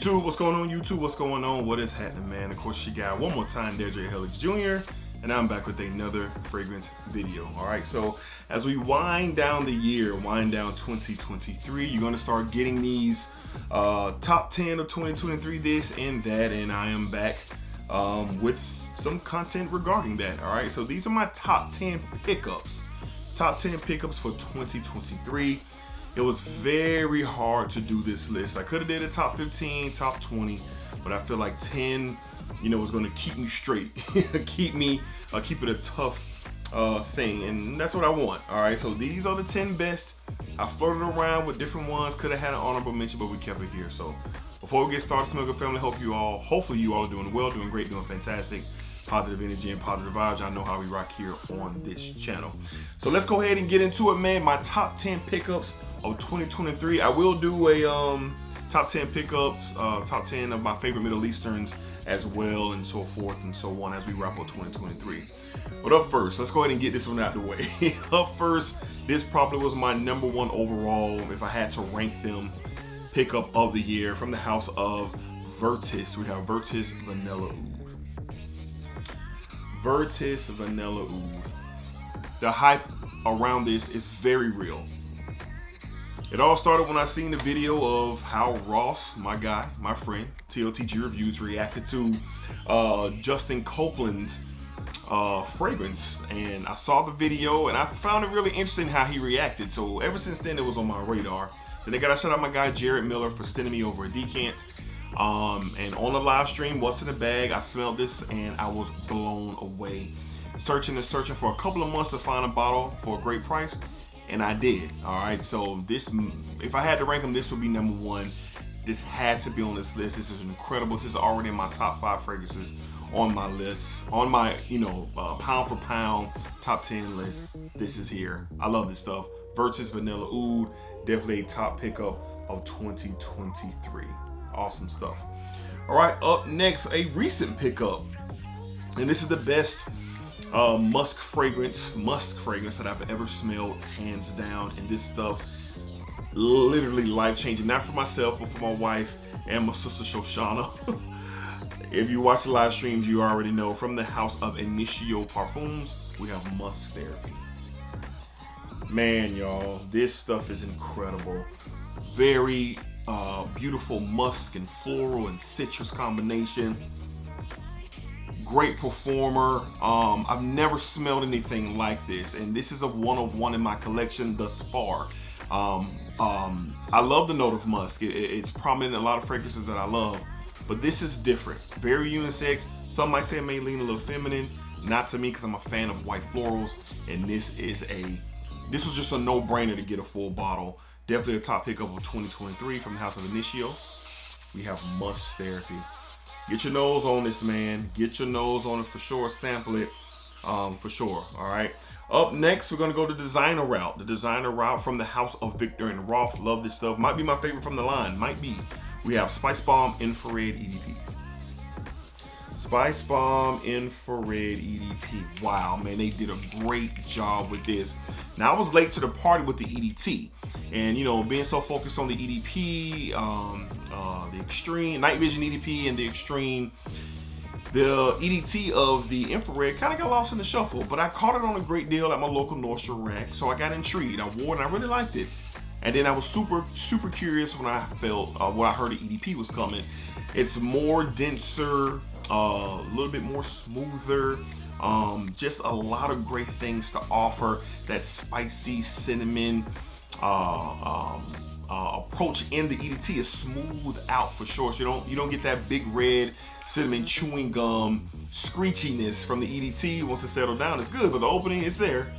YouTube? What's going on, YouTube? What's going on? What is happening, man? Of course, you got one more time, DEDRICKHJR, and I'm back with another fragrance video. All right, so as we wind down the year, wind down 2023, you're gonna start getting these top 10 of 2023, this and that, and I am back with some content regarding that. All right, so these are my top 10 pickups. Top 10 pickups for 2023. It was very hard to do this list. I could have did a top 15, top 20, but I feel like 10, was going to keep me straight, keep it a tough thing, and that's what I want. All right, so these are the 10 best. I flirted around with different ones. Could have had an honorable mention, but we kept it here. So before we get started, Smell Good family, hopefully you all are doing well, doing great, doing fantastic. Positive energy and positive vibes. I know how we rock here on this channel. So let's go ahead and get into it, man. My top 10 pickups of 2023. I will do a top 10 pickups, top 10 of my favorite Middle Easterns as well, and so forth and so on as we wrap up 2023. But up first, let's go ahead and get this one out the way. Up first, this probably was my number one overall, if I had to rank them, pickup of the year from the house of Vertus. We have Vertus Vanilla Oud. Vertus Vanilla Oud. The hype around this is very real. It all started when I seen the video of how Ross, my guy, my friend, TLTG Reviews, reacted to Justin Copeland's fragrance, and I saw the video and I found it really interesting how he reacted. So ever since then, it was on my radar. Then I gotta shout out my guy Jared Miller for sending me over a decant. And on the live stream, what's in the bag, I smelled this and I was blown away. Searching for a couple of months to find a bottle for a great price, and I did. All right, so this, if I had to rank them, this would be number one. This had to be on this list. This is incredible. This is already in my top 5 fragrances on my list, on my pound for pound top 10 list. This is here. I love this stuff. Vertus Vanilla Oud, definitely a top pickup of 2023. Awesome stuff. All right, up next, a recent pickup, and this is the best musk fragrance that I've ever smelled, hands down. And this stuff, literally life-changing, not for myself, but for my wife and my sister Shoshana. If you watch the live streams, you already know. From the house of Initio Parfums, we have Musk Therapy. Man, y'all, this stuff is incredible. Very beautiful musk and floral and citrus combination. Great performer. I've never smelled anything like this, and this is a one of one in my collection thus far. I love the note of musk. It's prominent in a lot of fragrances that I love, but this is different. Very unisex. Some might say it may lean a little feminine. Not to me, because I'm a fan of white florals, and this was just a no-brainer to get a full bottle. Definitely a top pickup of 2023 from the house of Initio. We have Musk Therapy. Get your nose on this, man. Get your nose on it for sure. Sample it for sure. All right. Up next, we're going to go the designer route. The designer route from the house of Viktor and Rolf. Love this stuff. Might be my favorite from the line. Might be. We have Spicebomb Infrared EDP. Spicebomb Infrared EDP. Wow, man, they did a great job with this. Now, I was late to the party with the EDT, and being so focused on the EDP, the Extreme, Night Vision EDP, and the Extreme, the EDT of the infrared kind of got lost in the shuffle. But I caught it on a great deal at my local North Shore rack, so I got intrigued. I wore it, and I really liked it. And then I was super curious when I when I heard the EDP was coming. It's more denser. A little bit more smoother, just a lot of great things to offer. That spicy cinnamon approach in the EDT is smooth out for sure. So you don't get that big red cinnamon chewing gum screechiness from the EDT. Once it settled down, it's good, but the opening is there.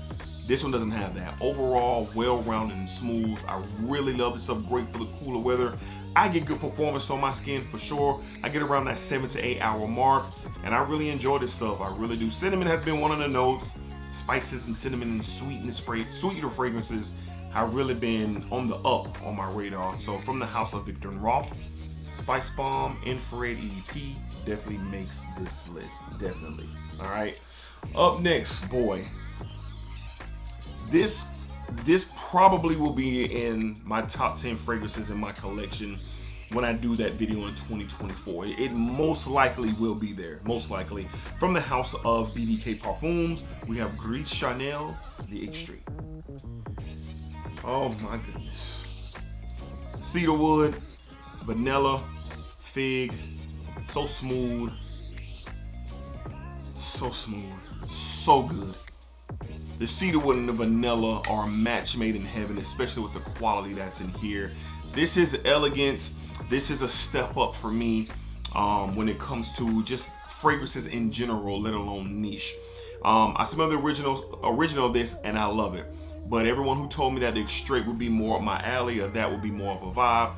This one doesn't have that. Overall, well-rounded and smooth. I really love this stuff. Great for the cooler weather. I get good performance on my skin for sure. I get around that 7 to 8 hour mark, and I really enjoy this stuff. I really do. Cinnamon has been one of the notes. Spices and cinnamon and sweeter fragrances have really been on the up on my radar. So from the house of Viktor and Rolf, Spicebomb Infrared EDP definitely makes this list. Definitely. All right. Up next, boy. This probably will be in my top 10 fragrances in my collection when I do that video in 2024. It most likely will be there, most likely. From the house of BDK Parfums, we have Gris Charnel, the Extrait. Oh my goodness. Cedarwood, vanilla, fig, so smooth, so good. The cedarwood and the vanilla are a match made in heaven, especially with the quality that's in here. This is elegance. This is a step up for me when it comes to just fragrances in general, let alone niche. I smell the original of this and I love it. But everyone who told me that the Extrait would be more up my alley or that would be more of a vibe,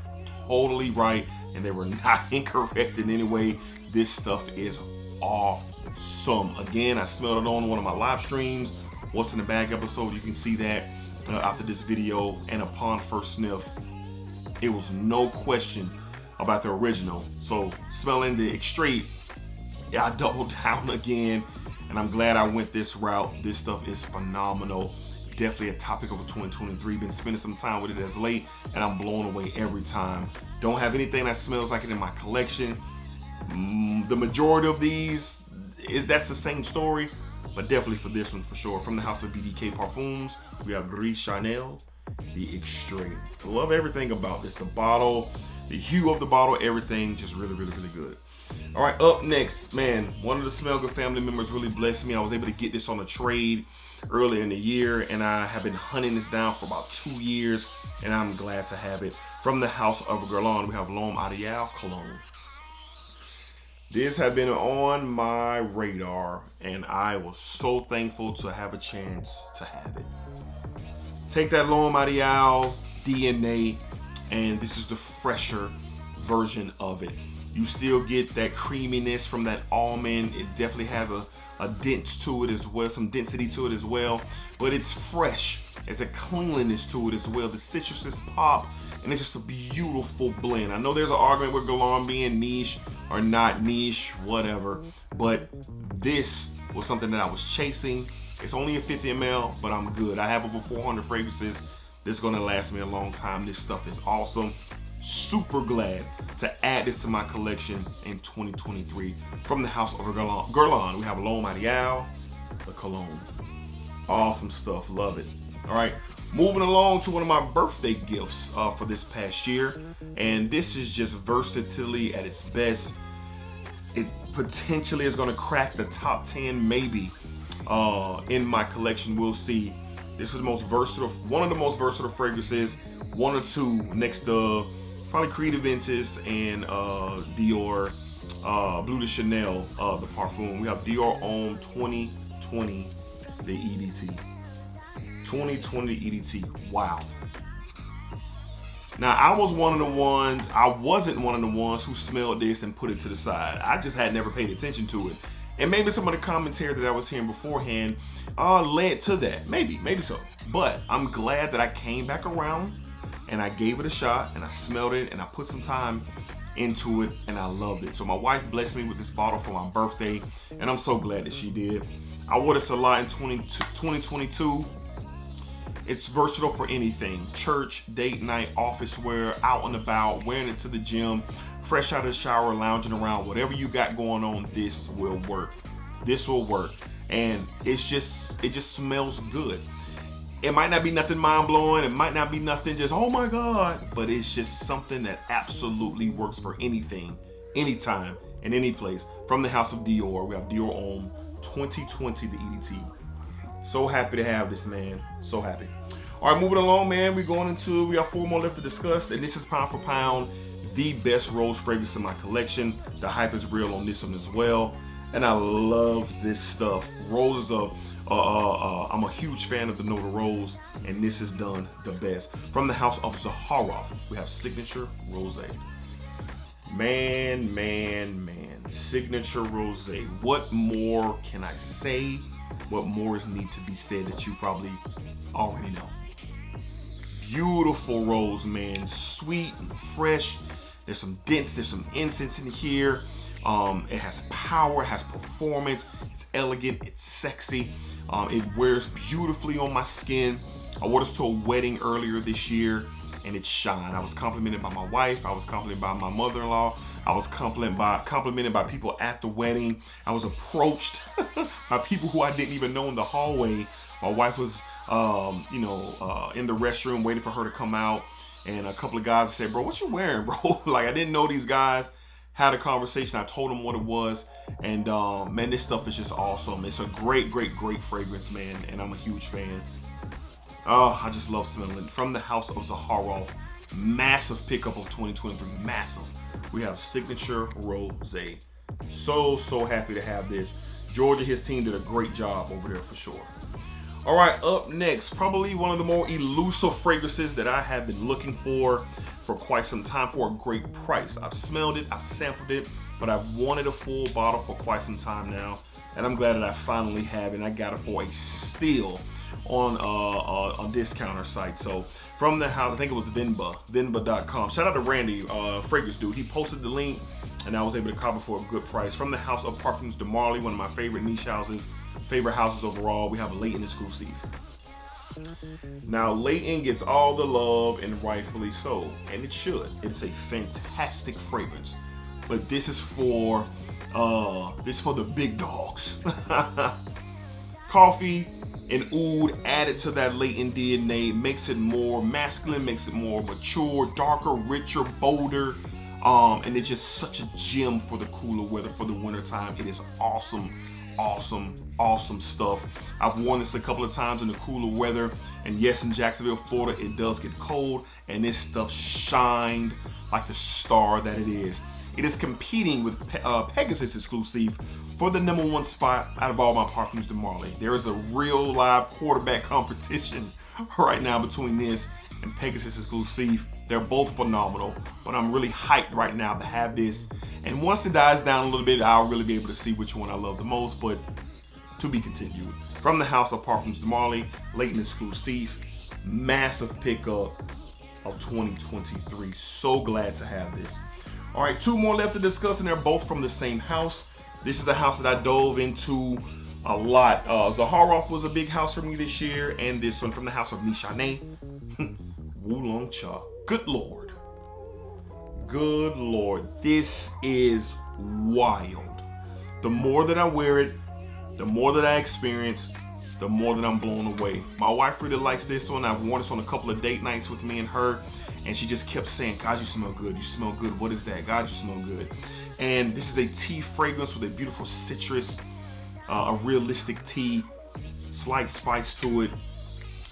totally right, and they were not incorrect in any way. This stuff is awesome. Again, I smelled it on one of my live streams, What's in the Bag episode. You can see that after this video, and upon first sniff, it was no question about the original. So smelling the Extrait, yeah, I doubled down again, and I'm glad I went this route. This stuff is phenomenal. Definitely a topic of 2023. Been spending some time with it as late, and I'm blown away every time. Don't have anything that smells like it in my collection. The majority of these, that's the same story, but definitely for this one for sure. From the house of BDK Parfums, we have Gris Charnel, the Extrait. I love everything about this. The bottle, the hue of the bottle, everything just really good. All right, up next, man, one of the Smell Good family members really blessed me. I was able to get this on a trade earlier in the year, and I have been hunting this down for about 2 years, and I'm glad to have it. From the house of Guerlain, we have L'Homme Ideal Cologne. This had been on my radar, and I was so thankful to have a chance to have it. Take that L'Homme Ideal DNA, and this is the fresher version of it. You still get that creaminess from that almond. It definitely has a dent to it as well, some density to it as well, but it's fresh. It's a cleanliness to it as well. The citruses pop, and it's just a beautiful blend. I know there's an argument with Guerlain being niche or not niche, whatever, but this was something that I was chasing. It's only a 50 ml, but I'm good. I have over 400 fragrances. This is gonna last me a long time. This stuff is awesome. Super glad to add this to my collection in 2023. From the house of Guerlain, we have L'Homme Ideal, the Cologne. Awesome stuff, love it. All right, moving along to one of my birthday gifts for this past year, and this is just versatility at its best. It potentially is gonna crack the top 10 maybe in my collection, we'll see. This is the most versatile, one of the most versatile fragrances, one or two next to probably Creative Ventus and Dior Bleu de Chanel, the Parfum. We have Dior Homme 2020, the EDT. 2020 EDT, wow. Now, I wasn't one of the ones who smelled this and put it to the side. I just had never paid attention to it. And maybe some of the commentary that I was hearing beforehand led to that. Maybe so. But I'm glad that I came back around and I gave it a shot and I smelled it and I put some time into it and I loved it. So my wife blessed me with this bottle for my birthday, and I'm so glad that she did. I wore this a lot in 2022. It's versatile for anything. Church, date night, office wear, out and about, wearing it to the gym, fresh out of the shower, lounging around, whatever you got going on, this will work. This will work. And it just smells good. It might not be nothing mind-blowing, it might not be nothing just, oh my God, but it's just something that absolutely works for anything, anytime, in any place. From the house of Dior, we have Dior Homme 2020, the EDT. So happy to have this, man, so happy. All right, moving along, man, we have 4 more left to discuss, and this is pound for pound, the best rose fragrance in my collection. The hype is real on this one as well, and I love this stuff. Roses are, I'm a huge fan of the note of rose, and this is done the best. From the house of Zaharov, we have Signature Rosé. Man, Signature Rosé. What more can I say? What more is need to be said that you probably already know? Beautiful rose, man. Sweet and fresh. There's some dents, there's some incense in here. It has power, it has performance. It's elegant, it's sexy. It wears beautifully on my skin. I wore this to a wedding earlier this year, and it shined. I was complimented by my wife. I was complimented by my mother-in-law. I was complimented by people at the wedding. I was approached by people who I didn't even know in the hallway. My wife was, in the restroom waiting for her to come out. And a couple of guys said, bro, what you wearing, bro? Like, I didn't know these guys. Had a conversation. I told them what it was. And man, this stuff is just awesome. It's a great, great, great fragrance, man. And I'm a huge fan. Oh, I just love smelling it. From the house of Zaharov. Massive pickup of 2023. Massive. We have Signature Rosé. So happy to have this. George and his team did a great job over there for sure. All right, up next, probably one of the more elusive fragrances that I have been looking for quite some time for a great price. I've smelled it, I've sampled it, but I've wanted a full bottle for quite some time now, and I'm glad that I finally have it. And I got it for a steal on a discounter site. So from the house, I think it was Venba.com. Shout out to Randy, fragrance dude. He posted the link, and I was able to cop it for a good price. From the house of Parfums de Marly, one of my favorite niche houses. Favorite houses overall. We have a Layton exclusive. Now Layton gets all the love, and rightfully so, and it should. It's a fantastic fragrance, but this is for the big dogs. Coffee and oud added to that Layton DNA makes it more masculine, makes it more mature, darker, richer, bolder, and it's just such a gem for the cooler weather, for the winter time. It is awesome. Awesome stuff. I've worn this a couple of times in the cooler weather, and yes, in Jacksonville, Florida, it does get cold, and this stuff shined like the star that it is. It is competing with Pegasus exclusive for the #1 spot out of all my Parfums de Marly. There is a real live quarterback competition right now between this and Pegasus exclusive. They're both phenomenal, but I'm really hyped right now to have this. And once it dies down a little bit, I'll really be able to see which one I love the most, but to be continued. From the house of Parfums de Marly, Layton exclusive, massive pickup of 2023. So glad to have this. All right, 2 more left to discuss, and they're both from the same house. This is a house that I dove into a lot. Zaharov was a big house for me this year, and this one from the house of Nishane Wulong Cha. Good Lord. Good Lord. This is wild. The more that I wear it, the more that I experience, the more that I'm blown away. My wife really likes this one. I've worn this on a couple of date nights with me and her, and she just kept saying, God, you smell good. You smell good. What is that? God, you smell good. And this is a tea fragrance with a beautiful citrus, a realistic tea, slight spice to it.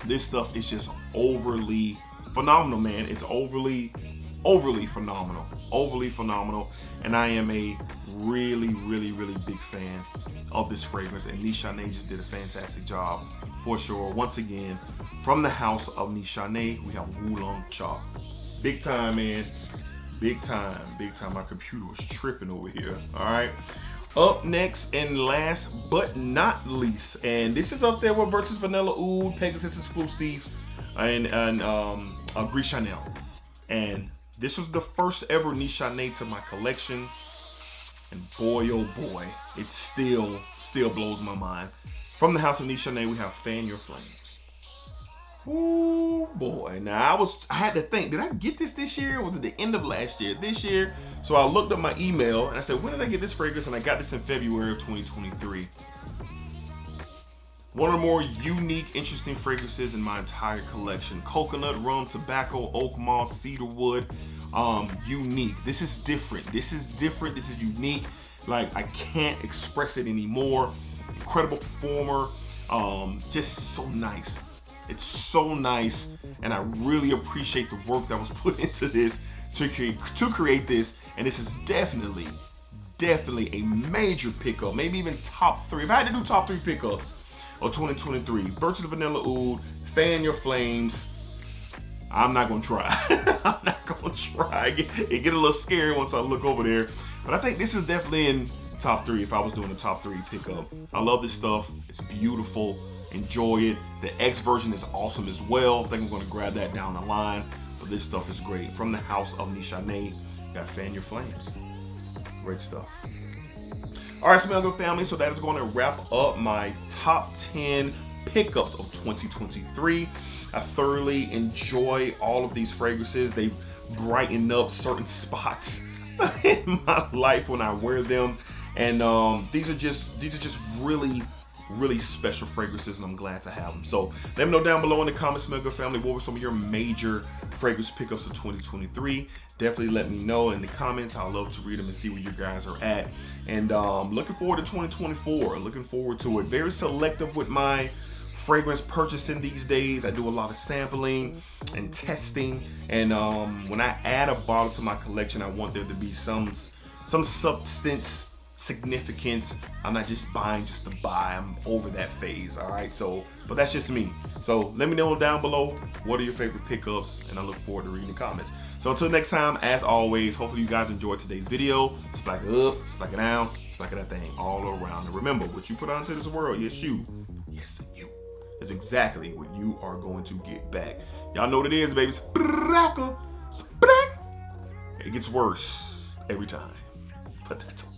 This stuff is just overly phenomenal, man. It's overly phenomenal. Overly phenomenal. And I am a really big fan of this fragrance. And Nishane just did a fantastic job for sure. Once again, from the house of Nishane, we have Wulong Cha. Big time, man. Big time. My computer was tripping over here. All right. Up next and last but not least, and this is up there with Vertus Vanilla Oud, Pegasus exclusive, and Gris Charnel. And this was the first ever Nishane to my collection, and boy oh boy, it still blows my mind. From the house of Nishane, we have Fan Your Flames. Ooh boy, now I had to think, did I get this year? Was it the end of last year? This year? So I looked up my email and I said, when did I get this fragrance? And I got this in February of 2023. One of the more unique, interesting fragrances in my entire collection. Coconut, rum, tobacco, oak moss, cedar wood. Unique. This is different. This is unique. Like, I can't express it anymore. Incredible performer. Just so nice. It's so nice, and I really appreciate the work that was put into this to create this. And this is definitely a major pickup, maybe even top 3. If I had to do top 3 pickups of 2023, Vertus Vanilla Oud, Fan Your Flames. I'm not gonna try. I'm not gonna try. It get a little scary once I look over there, but I think this is definitely in top 3 if I was doing a top 3 pickup. I love this stuff. It's beautiful. Enjoy it. The X version is awesome as well. I think I'm going to grab that down the line, but this stuff is great. From the house of Nishane, got Fan Your Flames. Great stuff. All right, Smell Good family. So that is going to wrap up my top 10 pickups of 2023. I thoroughly enjoy all of these fragrances. They brighten up certain spots in my life when I wear them, and these are just really special fragrances, and I'm glad to have them. So let me know down below in the comments, Smell Good family, what were some of your major fragrance pickups of 2023. Definitely let me know in the comments. I love to read them and see where you guys are at. And looking forward to 2024. Looking forward to it. Very selective with my fragrance purchasing these days. I do a lot of sampling and testing, and when I add a bottle to my collection, I want there to be some substance, significance. I'm not just buying just to buy. I'm over that phase. All right, so but that's just me. So let me know down below what are your favorite pickups, and I look forward to reading the comments. So until next time, as always, hopefully you guys enjoyed today's video. Splack it up, splack it down, splack that thing all around. And remember, what you put out into this world, yes you, is exactly what you are going to get back. Y'all know what it is, babies. It gets worse every time, but that's okay.